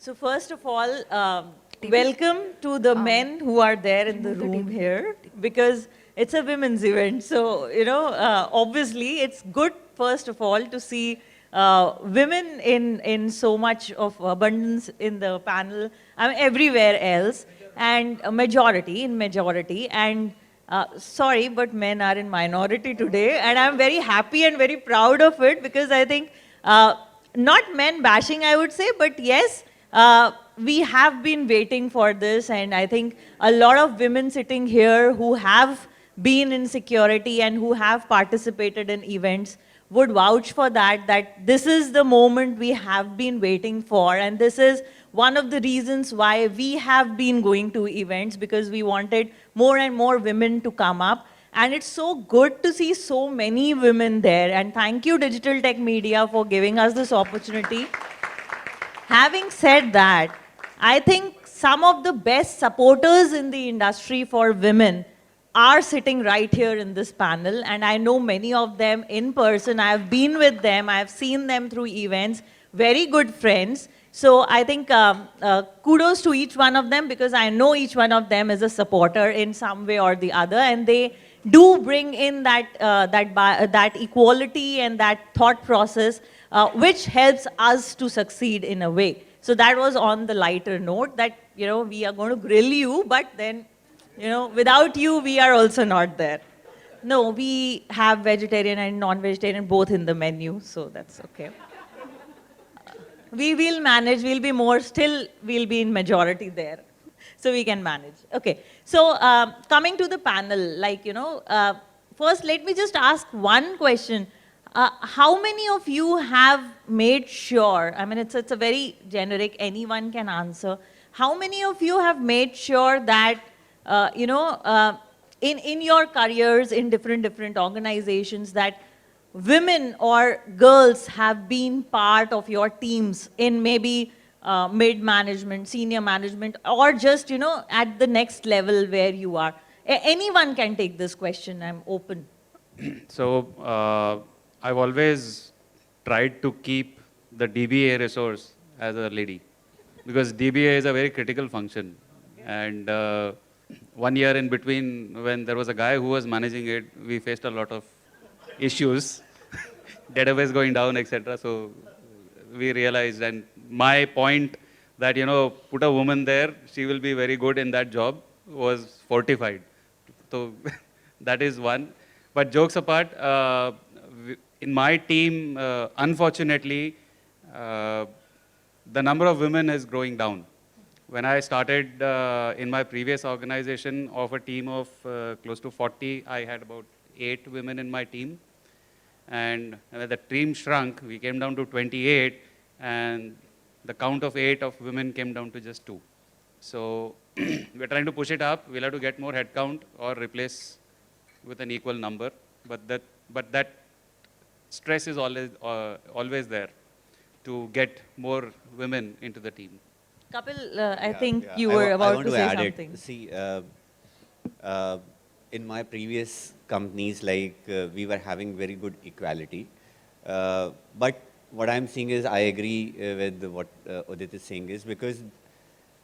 So first of all, welcome to the men who are there in the room here, because it's a women's event. So, obviously it's good, first of all, to see women in so much of abundance in the panel, everywhere else, and a majority, in majority. And sorry, but men are in minority today, and I'm very happy and very proud of it, because I think, not men bashing, I would say, but yes, we have been waiting for this, and I think a lot of women sitting here who have been in security and who have participated in events would vouch for that, that this is the moment we have been waiting for, and this is one of the reasons why we have been going to events, because we wanted more and more women to come up. And it's so good to see so many women there. And thank you, Digital Tech Media, for giving us this opportunity. Having said that, I think some of the best supporters in the industry for women are sitting right here in this panel, and I know many of them in person. I have been with them, I have seen them through events, very good friends. So I think kudos to each one of them, because I know each one of them is a supporter in some way or the other, and they do bring in that equality and that thought process, which helps us to succeed in a way. So that was on the lighter note that, we are going to grill you, but then, without you, we are also not there. No, we have vegetarian and non-vegetarian both in the menu, so that's okay. We will manage, we'll be more, still we'll be in majority there. So we can manage. Okay, so coming to the panel, first let me just ask one question. How many of you have made sure, it's a very generic, anyone can answer. How many of you have made sure that, in your careers in different organizations, that women or girls have been part of your teams in maybe mid-management, senior management, or just, at the next level where you are? Anyone can take this question, I'm open. So, I've always tried to keep the DBA resource as a lady, because DBA is a very critical function. And 1 year in between, when there was a guy who was managing it, we faced a lot of issues, database going down, etc. So we realized, and my point that, put a woman there, she will be very good in that job, was fortified. So that is one. But jokes apart, in my team, unfortunately, the number of women is growing down. When I started in my previous organization of a team of close to 40, I had about 8 women in my team. And when the team shrunk, we came down to 28, and the count of 8 of women came down to just 2. So we're trying to push it up. We'll have to get more headcount or replace with an equal number. But that stress is always there to get more women into the team. Kapil, I think you were about to say something. See, in my previous companies, we were having very good equality. But what I'm seeing is, I agree with what Udit is saying, is because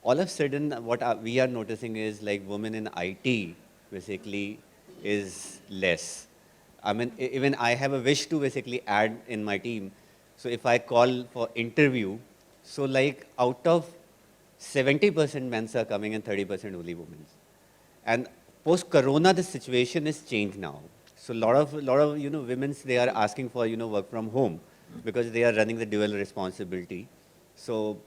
all of a sudden what we are noticing is women in IT basically is less. Even I have a wish to basically add in my team. So if I call for interview, so out of 70% men are coming and 30% only women. And post-corona, the situation is changed now. So a lot of women, they are asking for work from home, because they are running the dual responsibility. So,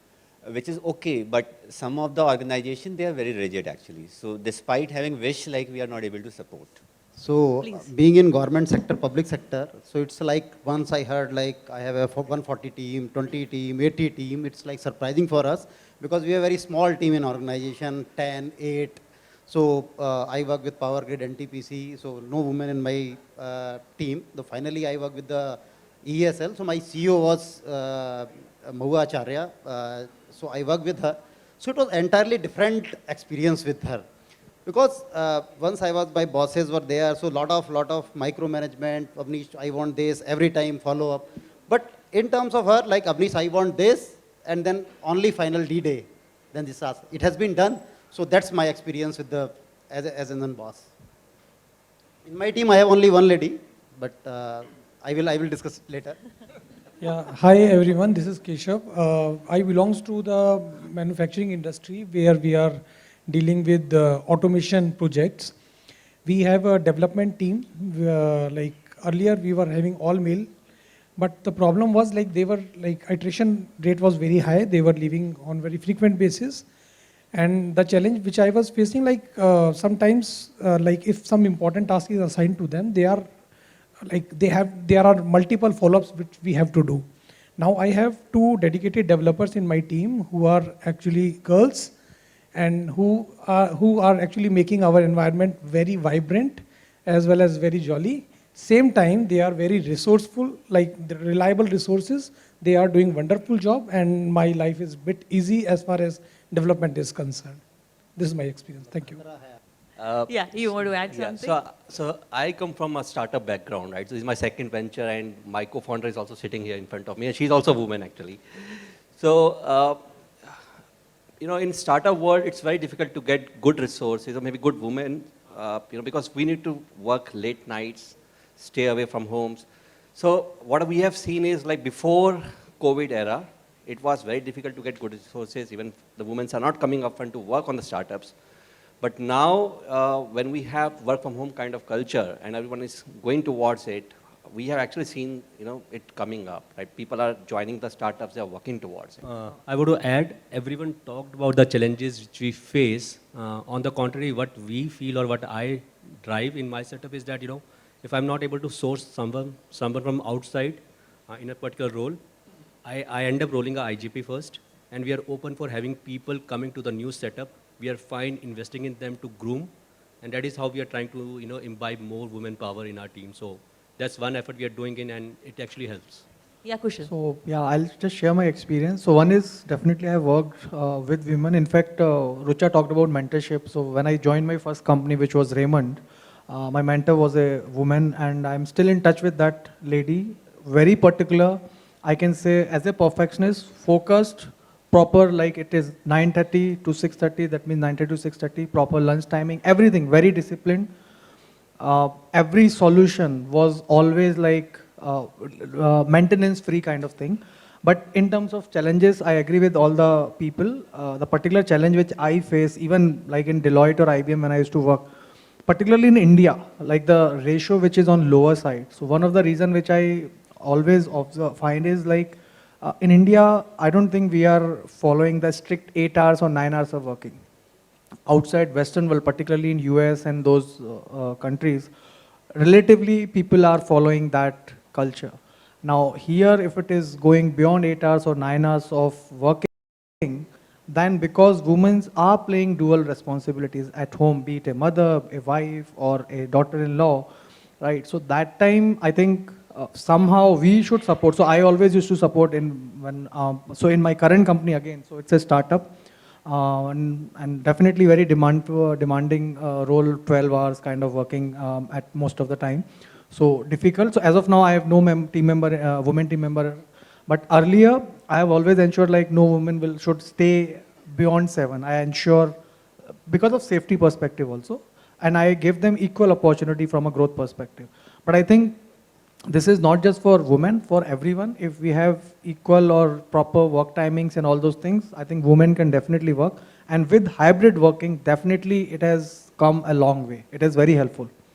which is okay, but some of the organization, they are very rigid actually. So despite having wish, we are not able to support. So being in government sector, public sector, so it's once I heard I have a 140 team, 20 team, 80 team, it's surprising for us, because we are a very small team in organization, 10, 8. So I work with Power Grid, NTPC, so no women in my team. Finally, I work with the ESL. So my CEO was Mahua Acharya. So I work with her. So it was entirely different experience with her. Because once my bosses were there, so lot of micromanagement, Avnish, I want this, every time follow up. But in terms of her, Avnish, I want this, and then only final D-Day, then this ask. It has been done. So that's my experience with the, as an boss. In my team, I have only one lady, but I will discuss it later. Yeah, hi everyone, this is Keshav. I belongs to the manufacturing industry where we are dealing with automation projects. We have a development team, like earlier we were having all male, but the problem was like they were like iteration rate was very high, they were leaving on very frequent basis. And the challenge which I was facing, like sometimes like if some important task is assigned to them, they are like there are multiple follow-ups which we have to do. Now I have 2 dedicated developers in my team who are actually girls and who are actually making our environment very vibrant as well as very jolly. Same time, they are very resourceful, like the reliable resources. They are doing wonderful job, and my life is a bit easy as far as development is concerned. This is my experience. Thank you. Yeah, you want to add Yeah, something? so I come from a startup background, right? So this is my second venture, and my co-founder is also sitting here in front of me, and she's also a woman, actually. So, in startup world, it's very difficult to get good resources or maybe good women, because we need to work late nights, stay away from homes. So what we have seen is like before COVID era, it was very difficult to get good resources. Even the women are not coming up front to work on the startups. But now, when we have work from home kind of culture and everyone is going towards it, we have actually seen, it coming up, right? People are joining the startups, they are working towards it. I want to add, everyone talked about the challenges which we face. On the contrary, what we feel or what I drive in my setup is that, if I'm not able to source someone from outside in a particular role, I end up rolling a IGP first, and we are open for having people coming to the new setup. We are fine investing in them to groom, and that is how we are trying to, imbibe more women power in our team. So that's one effort we are doing in, and it actually helps. Yeah, Kushal. So yeah, I'll just share my experience. So one is definitely I worked with women. In fact, Rucha talked about mentorship. So when I joined my first company, which was Raymond, my mentor was a woman, and I'm still in touch with that lady. Very particular, I can say, as a perfectionist, focused, proper, like it is 9:30 to 6:30. That means 9:30 to 6:30. Proper lunch timing, everything very disciplined. Every solution was always like maintenance-free kind of thing. But in terms of challenges, I agree with all the people. The particular challenge which I face, even like in Deloitte or IBM when I used to work, particularly in India, like the ratio which is on lower side. So one of the reason which I always find is like in India, I don't think we are following the strict 8 hours or 9 hours of working. Outside Western world, particularly in US and those countries, relatively people are following that culture. Now here, if it is going beyond 8 hours or 9 hours of working, then because women are playing dual responsibilities at home, be it a mother, a wife, or a daughter-in-law, right? So that time, I think somehow we should support. So I always used to support so in my current company again, so it's a startup, and definitely very demanding role, 12 hours kind of working at most of the time. So difficult. So as of now, I have no woman team member. But earlier, I have always ensured like no woman should stay beyond 7. I ensure because of safety perspective also, and I give them equal opportunity from a growth perspective. But I think this is not just for women, for everyone. If we have equal or proper work timings and all those things, I think women can definitely work. And with hybrid working, definitely it has come a long way. It is very helpful.